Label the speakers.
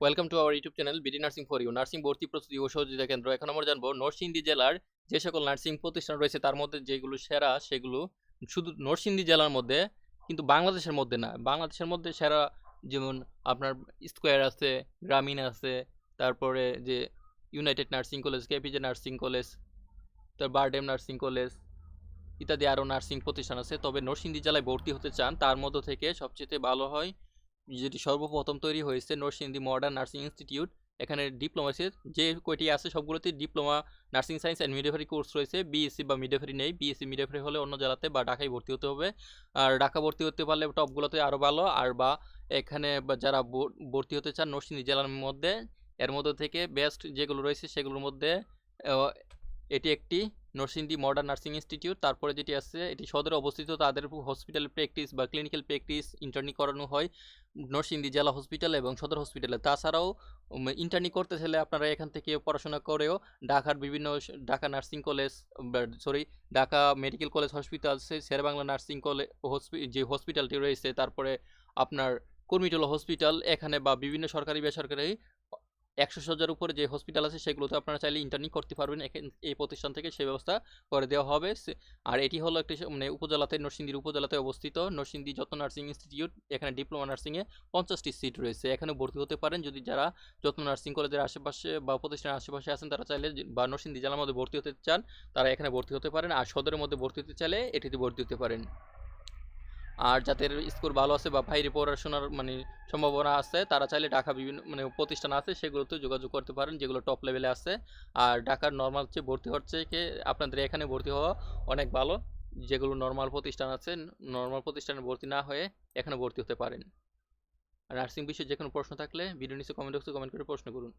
Speaker 1: Welcome to our YouTube channel BD nursing for you. Nursing ভর্তি প্রস্তুতি ও সহযোগিতা কেন্দ্র। এখন আমরা জানবো নরসিংদী জেলার যে সকল নার্সিং প্রতিষ্ঠান রয়েছে তার মধ্যে যেগুলো সেরা সেগুলো শুধু নরসিংদী জেলার মধ্যে, কিন্তু বাংলাদেশের মধ্যে না। বাংলাদেশের মধ্যে সেরা যেমন আপনার স্কোয়ার আছে, গ্রামীণ আছে, তারপরে যে United nursing college, KPJ nursing college, তার বারডেম নার্সিং কলেজ ইত্যাদি আরও নার্সিং প্রতিষ্ঠান আছে। তবে নরসিংদী জেলায় ভর্তি হতে চান তার মধ্য থেকে সবচেয়ে ভালো হয় যেটি সর্বপ্রথম তৈরি হয়েছে নরসিংদী মডার্ন নার্সিং ইনস্টিটিউট। এখানে ডিপ্লোমা যে কয়টি আছে সবগুলোতে diploma nursing science and midwifery course রয়েছে। বিএসসি বা মিডওয়াইফারি নেই, বিএসসি মিডওয়াইফারি হলে অন্য জেলাতে বা ঢাকায় ভর্তি হতে হবে। আর ঢাকা ভর্তি হতে পারলে টপগুলোতে আরও ভালো। আর বা এখানে যারা ভর্তি হতে চান নরসিংদী জেলার মধ্যে, এর মধ্যে থেকে বেস্ট যেগুলো রয়েছে সেগুলোর মধ্যে এটি একটি নরসিংদী মডার্ন নার্সিং ইনস্টিটিউট। তারপরে যেটি আছে এটি সদরে অবস্থিত, তাদের হসপিটাল প্র্যাকটিস বা ক্লিনিক্যাল প্র্যাকটিস ইন্টার্নি করানো হয় নরসিংদী জেলা হসপিটাল এবং সদর হসপিটালে। তাছাড়াও ইন্টার্নি করতে চাইলে আপনারা এখান থেকে পড়াশোনা করেও ঢাকার বিভিন্ন Dhaka nursing college, Dhaka medical college hospital, Sher-e-Bangla nursing college যে হসপিটালটি রয়েছে, তারপরে আপনার কর্মীটোলা হসপিটাল এখানে বা বিভিন্ন সরকারি বেসরকারি 100 শয্যার উপরে যে হসপিটাল আছে সেগুলোতে আপনারা চাইলে ইন্টার্নি করতে পারবেন। এই প্রতিষ্ঠান থেকে সে ব্যবস্থা করে দেওয়া হবে। আর এটি হলো একটি মানে উপজেলাতে, নরসিংদীর উপজেলাতে অবস্থিত নরসিংদী যত্ন নার্সিং ইনস্টিটিউট। এখানে ডিপ্লোমা নার্সিংয়ে 50টি সিট রয়েছে, এখানে ভর্তি হতে পারেন। যদি যারা যত্ন নার্সিং কলেজের আশেপাশে বা প্রতিষ্ঠানের আশেপাশে আছেন তারা চাইলে বা নরসিংদী জেলার মধ্যে ভর্তি হতে চান তারা এখানে ভর্তি হতে পারেন। আর সদরের মধ্যে ভর্তি হতে চাইলে এটিতে ভর্তি হতে পারেন। আর যাদের স্কোর ভালো আছে বা বাইরে পড়াশোনার মানে সম্ভাবনা আছে তারা চাইলে ঢাকা বিভিন্ন মানে প্রতিষ্ঠান আছে সেগুলোতে যোগাযোগ করতে পারেন যেগুলো টপ লেভেলে আছে। আর ঢাকার নর্মাল চেয়ে ভর্তি হচ্ছে কি আপনাদের এখানে ভর্তি হওয়া অনেক ভালো। যেগুলো নর্মাল প্রতিষ্ঠান আছে, নর্মাল প্রতিষ্ঠানে ভর্তি না হয়ে এখানে ভর্তি হতে পারেন। আর নার্সিং বিষয়ে যে কোনো প্রশ্ন থাকলে ভিডিও নিচে কমেন্ট বক্সে কমেন্ট করে প্রশ্ন করুন।